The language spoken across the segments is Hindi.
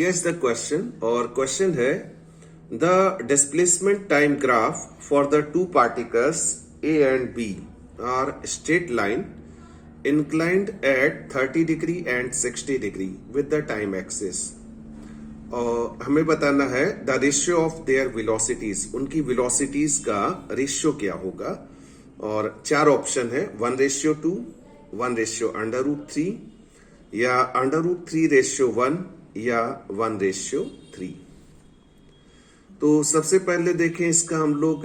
Here's the question, और क्वेश्चन है the displacement time graph for the two particles A and B are straight line inclined at 30 degree and 60 degree with the time axis. और हमें बताना है the ratio of their velocities, उनकी वेलोसिटीज का रेशियो क्या होगा। और चार ऑप्शन है 1:2, 1/√3 या √3:1 या 1:3। तो सबसे पहले देखें, इसका हम लोग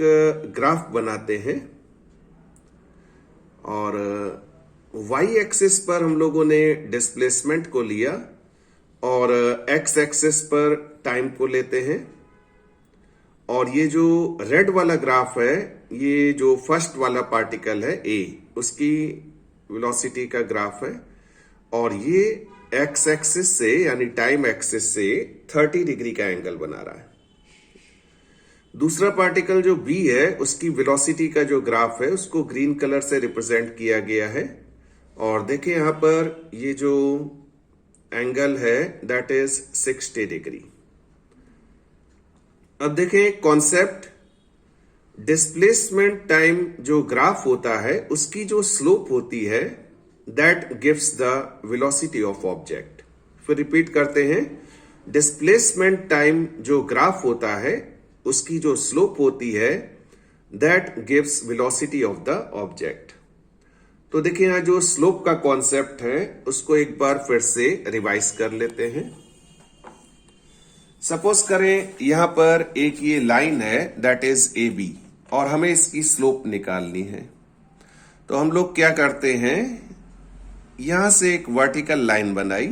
ग्राफ बनाते हैं और वाई एक्सिस पर हम लोगों ने डिस्प्लेसमेंट को लिया और एक्स एक्सिस पर टाइम को लेते हैं। और ये जो रेड वाला ग्राफ है, ये जो फर्स्ट वाला पार्टिकल है ए, उसकी वेलोसिटी का ग्राफ है और ये एक्स एक्सिस से यानी टाइम एक्सिस से 30 डिग्री का एंगल बना रहा है। दूसरा पार्टिकल जो बी है, उसकी वेलोसिटी का जो ग्राफ है उसको ग्रीन कलर से रिप्रेजेंट किया गया है। और देखिए यहां पर ये जो एंगल है दैट इज 60 डिग्री। अब देखें कॉन्सेप्ट, डिस्प्लेसमेंट टाइम जो ग्राफ होता है उसकी जो स्लोप होती है that gives the velocity of object. फिर रिपीट करते हैं, डिस्प्लेसमेंट टाइम जो ग्राफ होता है उसकी जो स्लोप होती है that gives velocity of the object. तो देखिए यहां जो स्लोप का कॉन्सेप्ट है उसको एक बार फिर से रिवाइज कर लेते हैं। सपोज करें यहां पर एक ये लाइन है दैट इज ए बी और हमें इसकी स्लोप निकालनी है। तो हम लोग क्या करते हैं, यहां से एक वर्टिकल लाइन बनाई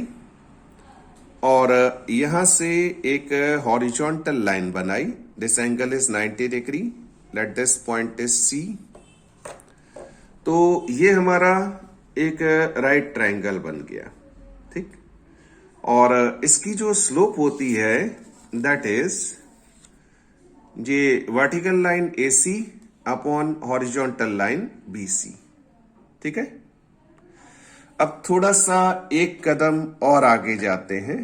और यहां से एक हॉरिजॉन्टल लाइन बनाई। This angle is 90 degree, let this point is C. तो ये हमारा एक राइट ट्रायंगल बन गया, ठीक। और इसकी जो स्लोप होती है दैट इज ये vertical line AC upon horizontal line BC, ठीक है। अब थोड़ा सा एक कदम और आगे जाते हैं।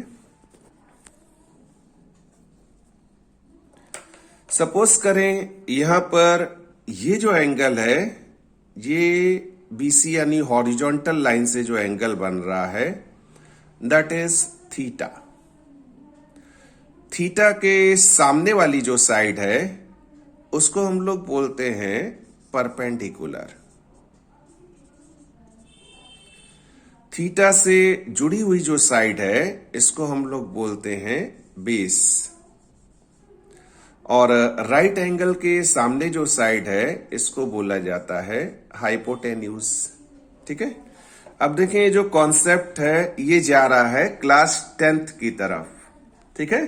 सपोज करें यहां पर ये जो एंगल है, ये BC यानी हॉरिजॉन्टल लाइन से जो एंगल बन रहा है दैट इज थीटा। थीटा के सामने वाली जो साइड है उसको हम लोग बोलते हैं परपेंडिकुलर। थीटा से जुड़ी हुई जो साइड है इसको हम लोग बोलते हैं बेस। और राइट एंगल के सामने जो साइड है इसको बोला जाता है हाइपोटेन्यूज, ठीक है। अब देखिए जो कॉन्सेप्ट है ये जा रहा है क्लास 10th की तरफ, ठीक है।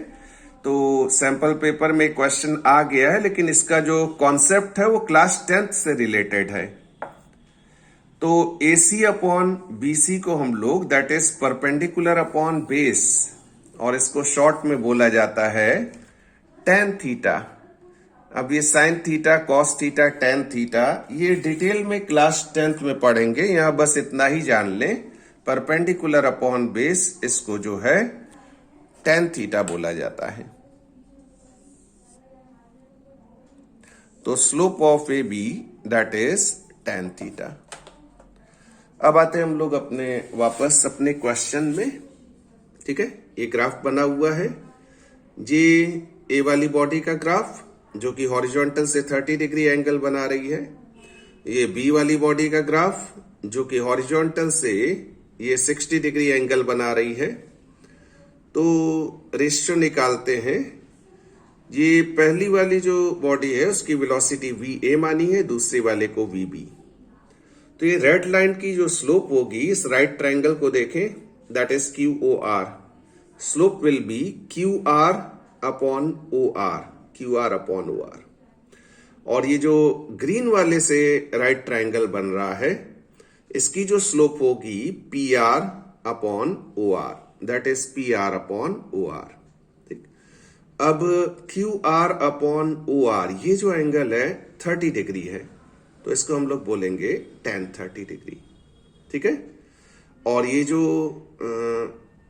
तो सैंपल पेपर में क्वेश्चन आ गया है लेकिन इसका जो कॉन्सेप्ट है वो क्लास 10th से रिलेटेड है। तो AC अपॉन BC को हम लोग that is perpendicular upon base, और इसको शॉर्ट में बोला जाता है tan थीटा। अब ये sin theta, cos theta, tan theta ये डिटेल में क्लास 10th में पढ़ेंगे। यहां बस इतना ही जान लें, परपेंडिकुलर अपॉन बेस इसको जो है tan थीटा बोला जाता है। तो slope of AB that is tan theta. अब आते हैं हम लोग अपने वापस अपने क्वेश्चन में, ठीक है। ये ग्राफ बना हुआ है, ये ए वाली बॉडी का ग्राफ जो कि हॉरिजॉन्टल से 30 डिग्री एंगल बना रही है। ये बी वाली बॉडी का ग्राफ जो कि हॉरिजॉन्टल से ये 60 डिग्री एंगल बना रही है। तो रेशियो निकालते हैं। ये पहली वाली जो बॉडी है उसकी वेलोसिटी VA मानी है, दूसरी वाले को VB। तो ये रेड लाइन की जो स्लोप होगी, इस राइट ट्रायंगल को देखें that is QOR। Slope will be QR upon OR, QR upon OR। और ये जो ग्रीन वाले से राइट ट्रायंगल बन रहा है इसकी जो स्लोप होगी PR upon OR, that is PR upon OR, ठीक। अब QR अपॉन OR ये जो एंगल है 30 डिग्री है, तो इसको हम लोग बोलेंगे tan 30 डिग्री, ठीक है। और ये जो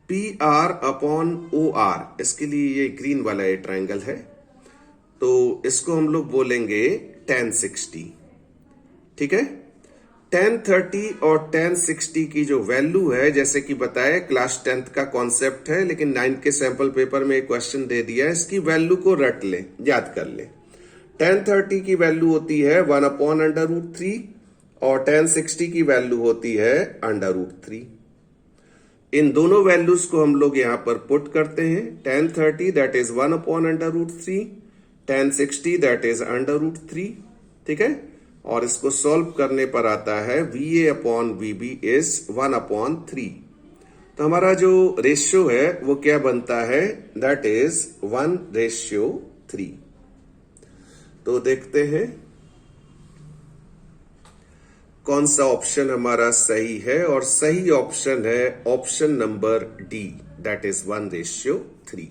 P R upon O R, इसके लिए ये ग्रीन वाला ये ट्राइंगल है, तो इसको हम लोग बोलेंगे tan 60। ठीक है, tan 30 और tan 60 की जो वैल्यू है, जैसे कि बताया क्लास 10th का कॉन्सेप्ट है, लेकिन 9th के सैंपल पेपर में एक क्वेश्चन दे दिया है, इसकी वैल्यू को रट ले, याद कर ले। tan 30 की वैल्यू होती है 1/√3 और tan 60 की वैल्यू होती है √3। इन दोनों वैल्यूज को हम लोग यहां पर पुट करते हैं। tan 30 that is 1/√3, tan 60 that is √3। ठीक है, और इसको सॉल्व करने पर आता है VA अपॉन VB इज 1/3। तो हमारा जो रेशियो है वो क्या बनता है, दैट इज 1:3। तो देखते हैं कौन सा ऑप्शन हमारा सही है, और सही ऑप्शन है option number D, that is 1:3।